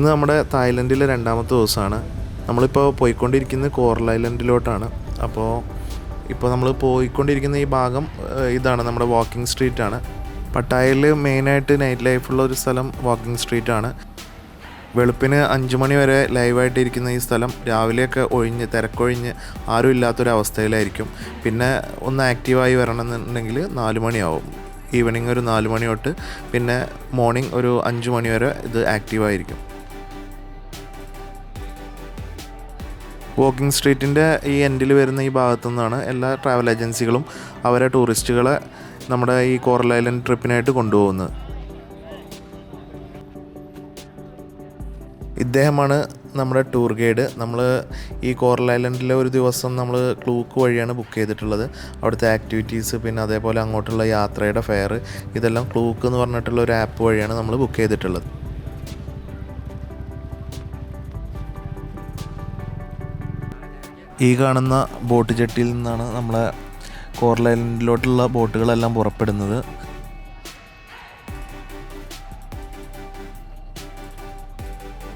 ഇന്ന് നമ്മുടെ തായ്ലൻഡിലെ രണ്ടാമത്തെ ദിവസമാണ്. നമ്മളിപ്പോൾ പോയിക്കൊണ്ടിരിക്കുന്നത് കോറൽ ഐലൻഡിലോട്ടാണ്. ഇപ്പോൾ നമ്മൾ പോയിക്കൊണ്ടിരിക്കുന്ന ഈ ഭാഗം ഇതാണ് നമ്മുടെ വാക്കിംഗ് സ്ട്രീറ്റാണ്. പട്ടായയിൽ മെയിനായിട്ട് നൈറ്റ് ലൈഫുള്ള ഒരു സ്ഥലം വാക്കിംഗ് സ്ട്രീറ്റാണ്. വെളുപ്പിന് 5 മണി വരെ ലൈവായിട്ടിരിക്കുന്ന ഈ സ്ഥലം രാവിലെയൊക്കെ തിരക്കൊഴിഞ്ഞ് ആരും ഇല്ലാത്തൊരവസ്ഥയിലായിരിക്കും. പിന്നെ ഒന്ന് ആക്റ്റീവായി വരണമെന്നുണ്ടെങ്കിൽ 4 മണിയാവും. ഈവനിങ് ഒരു 4 മണി തൊട്ട് പിന്നെ മോർണിംഗ് ഒരു 5 മണി വരെ ഇത് ആക്റ്റീവായിരിക്കും. വാക്കിംഗ് സ്ട്രീറ്റിൻ്റെ ഈ എൻഡിൽ വരുന്ന ഈ ഭാഗത്തു നിന്നാണ് എല്ലാ ട്രാവൽ ഏജൻസികളും അവരെ ടൂറിസ്റ്റുകളെ നമ്മുടെ ഈ കോറൽ ഐലൻഡ് ട്രിപ്പിനായിട്ട് കൊണ്ടുപോകുന്നത്. ഇദ്ദേഹമാണ് നമ്മുടെ ടൂർ ഗൈഡ്. നമ്മൾ ഈ കോറൽ ഐലൻഡിലെ ഒരു ദിവസം നമ്മൾ ക്ലൂക്ക് വഴിയാണ് ബുക്ക് ചെയ്തിട്ടുള്ളത്. അവിടുത്തെ ആക്ടിവിറ്റീസ് പിന്നെ അതേപോലെ അങ്ങോട്ടുള്ള യാത്രയുടെ ഫെയർ ഇതെല്ലാം ക്ലൂക്ക് എന്ന് പറഞ്ഞിട്ടുള്ള ഒരു ആപ്പ് വഴിയാണ് നമ്മൾ ബുക്ക് ചെയ്തിട്ടുള്ളത്. ഈ കാണുന്ന ബോട്ട് ജെട്ടിയിൽ നിന്നാണ് നമ്മളെ കോറൽ ഐലൻഡിലോട്ടുള്ള ബോട്ടുകളെല്ലാം പുറപ്പെടുന്നത്.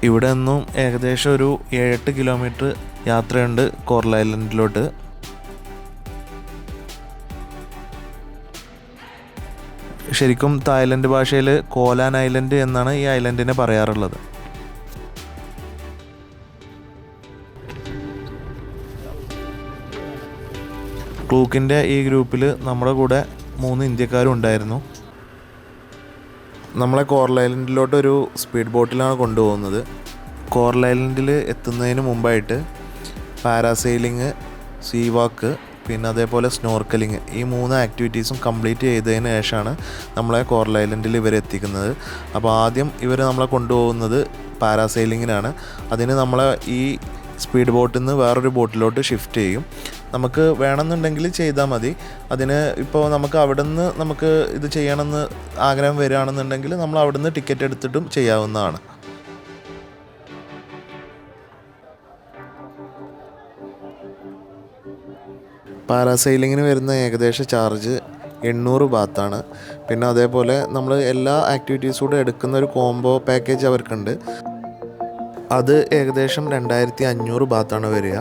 ഇവിടെ നിന്നും ഏകദേശം ഒരു 7-8 കിലോമീറ്റർ യാത്രയുണ്ട് കോറൽ ഐലൻഡിലോട്ട്. ശരിക്കും തായ്ലൻഡ് ഭാഷയിൽ കോലാൻ ഐലൻഡ് എന്നാണ് ഈ ഐലൻഡിനെ പറയാറുള്ളത്. ക്ലൂക്കിൻ്റെ ഈ ഗ്രൂപ്പിൽ നമ്മുടെ കൂടെ 3 ഇന്ത്യക്കാരും ഉണ്ടായിരുന്നു. നമ്മളെ കോറൽ ഐലൻഡിലോട്ടൊരു സ്പീഡ് ബോട്ടിലാണ് കൊണ്ടുപോകുന്നത്. കോറൽ ഐലൻഡിൽ എത്തുന്നതിന് മുമ്പായിട്ട് പാരാസെയിലിങ്, സീ വാക്ക് പിന്നെ അതേപോലെ സ്നോർക്കലിങ് ഈ 3 ആക്ടിവിറ്റീസും കംപ്ലീറ്റ് ചെയ്തതിന് ശേഷമാണ് നമ്മളെ കോറൽ ഐലൻഡിൽ ഇവരെത്തിക്കുന്നത്. അപ്പോൾ ആദ്യം ഇവർ നമ്മളെ കൊണ്ടുപോകുന്നത് പാരാസെയിലിങ്ങിനാണ്. അതിന് നമ്മളെ ഈ സ്പീഡ് ബോട്ടിൽ നിന്ന് വേറൊരു ബോട്ടിലോട്ട് ഷിഫ്റ്റ് ചെയ്യും. നമുക്ക് വേണമെന്നുണ്ടെങ്കിൽ ചെയ്താൽ മതി. അതിന് ഇപ്പോൾ നമുക്ക് അവിടെ നിന്ന് നമുക്ക് ഇത് ചെയ്യണമെന്ന് ആഗ്രഹം വരികയാണെന്നുണ്ടെങ്കിൽ നമ്മൾ അവിടെ നിന്ന് ടിക്കറ്റ് എടുത്തിട്ടും ചെയ്യാവുന്നതാണ്. പാരാസെയിലിങ്ങിന് വരുന്ന ഏകദേശ ചാർജ് 800 ബാത്താണ്. പിന്നെ അതേപോലെ നമ്മൾ എല്ലാ ആക്ടിവിറ്റീസൂടെ എടുക്കുന്ന ഒരു കോംബോ പാക്കേജ് അവർക്കുണ്ട്. അത് ഏകദേശം 2500 ബാത്താണ് വരിക.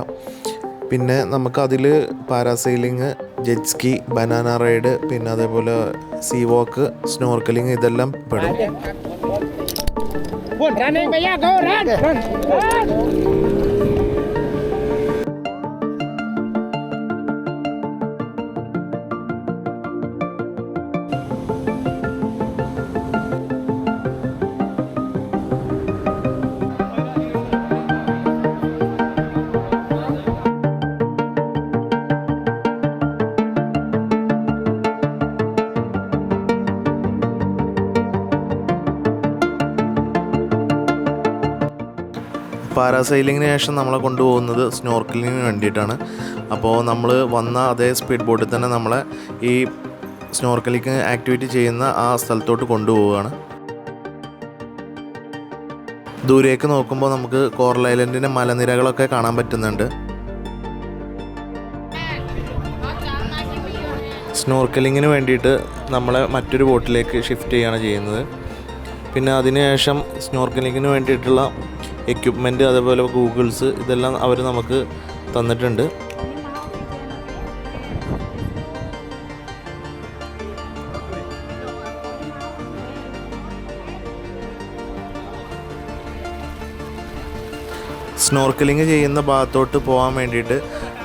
പിന്നെ നമുക്കതിൽ പാരാസെയിലിങ്, ജെറ്റ് സ്കി, ബനാന റൈഡ് പിന്നെ അതേപോലെ സീ വാക്ക്, സ്നോർക്കലിങ് ഇതെല്ലാം പെടും. പാരാസെയിലിങ്ങിന് ശേഷം നമ്മളെ കൊണ്ടുപോകുന്നത് സ്നോർക്കലിങ്ങിന് വേണ്ടിയിട്ടാണ്. അപ്പോൾ നമ്മൾ വന്ന അതേ സ്പീഡ് ബോട്ടിൽ തന്നെ നമ്മളെ ഈ സ്നോർക്കലിങ് ആക്ടിവിറ്റി ചെയ്യുന്ന ആ സ്ഥലത്തോട്ട് കൊണ്ടുപോവുകയാണ്. ദൂരേക്ക് നോക്കുമ്പോൾ നമുക്ക് കോറൽ ഐലൻഡിൻ്റെ മലനിരകളൊക്കെ കാണാൻ പറ്റുന്നുണ്ട്. സ്നോർക്കലിങ്ങിന് വേണ്ടിയിട്ട് നമ്മളെ മറ്റൊരു ബോട്ടിലേക്ക് ഷിഫ്റ്റ് ചെയ്യുകയാണ് ചെയ്യുന്നത്. പിന്നെ അതിനുശേഷം സ്നോർക്കലിങ്ങിന് വേണ്ടിയിട്ടുള്ള എക്യുപ്മെൻറ്റ് അതേപോലെ ഗൂഗിൾസ് ഇതെല്ലാം അവർ നമുക്ക് തന്നിട്ടുണ്ട്. സ്നോർക്കലിങ് ചെയ്യുന്ന ഭാഗത്തോട്ട് പോകാൻ വേണ്ടിയിട്ട്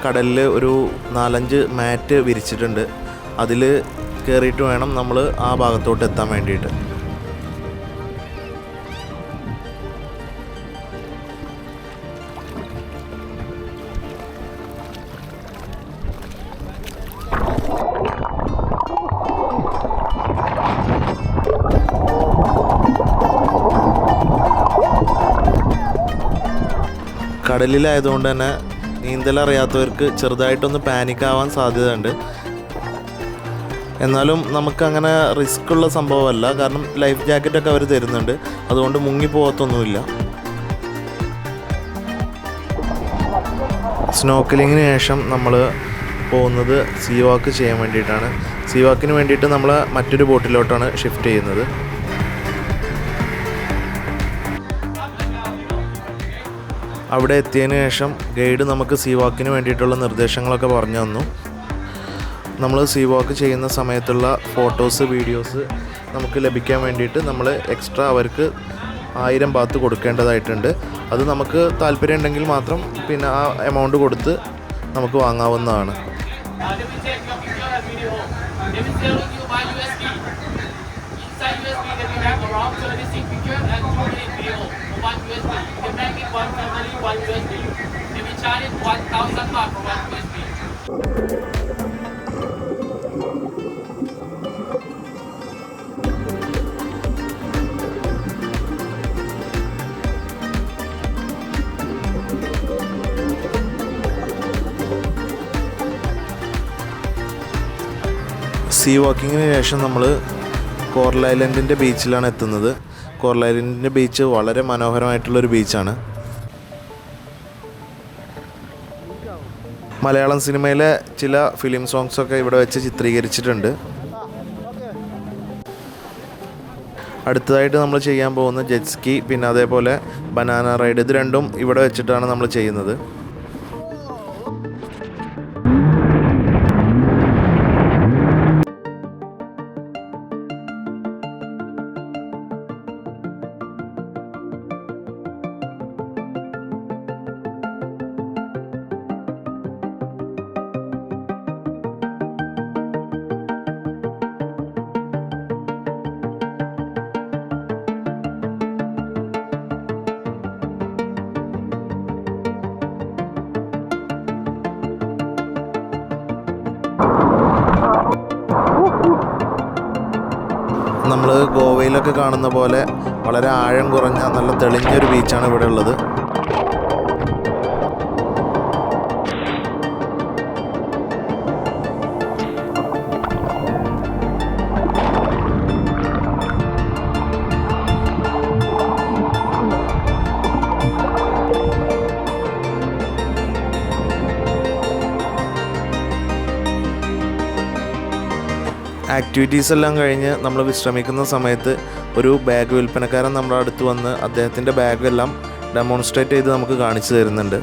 കടലിൽ ഒരു 4-5 മാറ്റ് വിരിച്ചിട്ടുണ്ട്. അതിൽ കയറിയിട്ട് വേണം നമ്മൾ ആ ഭാഗത്തോട്ട് എത്താൻ വേണ്ടിയിട്ട്. കടലിലായതുകൊണ്ട് തന്നെ നീന്തലറിയാത്തവർക്ക് ചെറുതായിട്ടൊന്ന് പാനിക്കാവാൻ സാധ്യതയുണ്ട്. എന്നാലും നമുക്കങ്ങനെ റിസ്ക് ഉള്ള സംഭവമല്ല. കാരണം ലൈഫ് ജാക്കറ്റൊക്കെ അവർ തരുന്നുണ്ട്. അതുകൊണ്ട് മുങ്ങിപ്പോകത്തൊന്നുമില്ല. സ്നോർക്കലിങ്ങിന് ശേഷം നമ്മൾ പോകുന്നത് സീ വാക്ക് ചെയ്യാൻ വേണ്ടിയിട്ടാണ്. സീ വാക്കിന് വേണ്ടിയിട്ട് നമ്മൾ മറ്റൊരു ബോട്ടിലോട്ടാണ് ഷിഫ്റ്റ് ചെയ്യുന്നത്. അവിടെ എത്തിയതിന് ശേഷം ഗൈഡ് നമുക്ക് സീ വാക്കിന് വേണ്ടിയിട്ടുള്ള നിർദ്ദേശങ്ങളൊക്കെ പറഞ്ഞു തന്നു. നമ്മൾ സീ വാക്ക് ചെയ്യുന്ന സമയത്തുള്ള ഫോട്ടോസ് വീഡിയോസ് നമുക്ക് ലഭിക്കാൻ വേണ്ടിയിട്ട് നമ്മൾ എക്സ്ട്രാ അവർക്ക് 1000 ബാത്ത് കൊടുക്കേണ്ടതായിട്ടുണ്ട്. അത് നമുക്ക് താല്പര്യം ഉണ്ടെങ്കിൽ മാത്രം പിന്നെ ആ എമൗണ്ട് കൊടുത്ത് നമുക്ക് വാങ്ങാവുന്നതാണ്. സീ വാക്കിങ്ങിന് ശേഷം നമ്മൾ കോറൽ ഐലൻഡിൻ്റെ ബീച്ചിലാണ് എത്തുന്നത്. കോറൽ ഐലൻഡിൻ്റെ ബീച്ച് വളരെ മനോഹരമായിട്ടുള്ളൊരു ബീച്ചാണ്. മലയാളം സിനിമയിലെ ചില ഫിലിം സോങ്സൊക്കെ ഇവിടെ വെച്ച് ചിത്രീകരിച്ചിട്ടുണ്ട്. അടുത്തതായിട്ട് നമ്മൾ ചെയ്യാൻ പോകുന്ന ജെറ്റ് സ്കി പിന്നെ അതേപോലെ ബനാന റൈഡ്, ഇത് രണ്ടും ഇവിടെ വെച്ചിട്ടാണ് നമ്മൾ ചെയ്യുന്നത്. നമ്മൾ ഗോവയിലൊക്കെ കാണുന്ന പോലെ വളരെ ആഴം കുറഞ്ഞ നല്ല തെളിഞ്ഞൊരു ബീച്ചാണ് ഇവിടെ ഉള്ളത്. ആക്ടിവിറ്റീസ് എല്ലാം കഴിഞ്ഞ് നമ്മൾ വിശ്രമിക്കുന്ന സമയത്ത് ഒരു ബാഗ് വിൽപ്പനക്കാരൻ നമ്മുടെ അടുത്ത് വന്ന് അദ്ദേഹത്തിൻ്റെ ബാഗെല്ലാം ഡെമോൺസ്ട്രേറ്റ് ചെയ്ത് നമുക്ക് കാണിച്ചു തരുന്നുണ്ട്.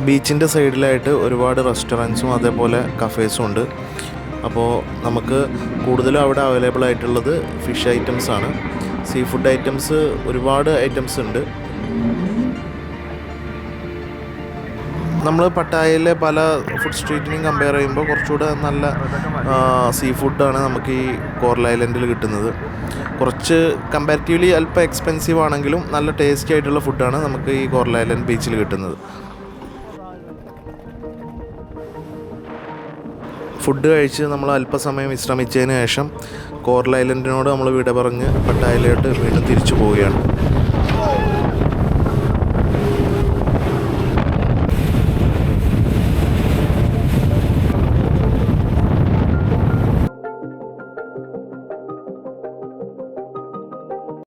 ബീച്ചിൻ്റെ സൈഡിലായിട്ട് ഒരുപാട് റെസ്റ്റോറൻറ്റ്സും അതേപോലെ കഫേസും ഉണ്ട്. അപ്പോൾ നമുക്ക് കൂടുതലും അവിടെ അവൈലബിൾ ആയിട്ടുള്ളത് ഫിഷ് ഐറ്റംസ് ആണ്. സീ ഫുഡ് ഐറ്റംസ് ഒരുപാട് ഐറ്റംസ് ഉണ്ട്. നമ്മൾ പട്ടായയിലെ പല ഫുഡ് സ്ട്രീറ്റിനെയും കമ്പയർ ചെയ്യുമ്പോൾ കുറച്ചുകൂടെ നല്ല സീ ഫുഡാണ് നമുക്ക് ഈ കോറൽ ഐലൻഡിൽ കിട്ടുന്നത്. കുറച്ച് കമ്പാരിറ്റീവ്ലി അല്പം എക്സ്പെൻസീവ് ആണെങ്കിലും നല്ല ടേസ്റ്റി ആയിട്ടുള്ള ഫുഡാണ് നമുക്ക് ഈ കോറൽ ഐലൻഡ് ബീച്ചിൽ കിട്ടുന്നത്. ഫുഡ് കഴിച്ച് നമ്മൾ അല്പസമയം വിശ്രമിച്ചതിന് ശേഷം കോറൽ ഐലൻഡിനോട് നമ്മൾ വിട പറഞ്ഞ് പട്ടായയിലോട്ട് വീണ്ടും തിരിച്ചു പോവുകയാണ്.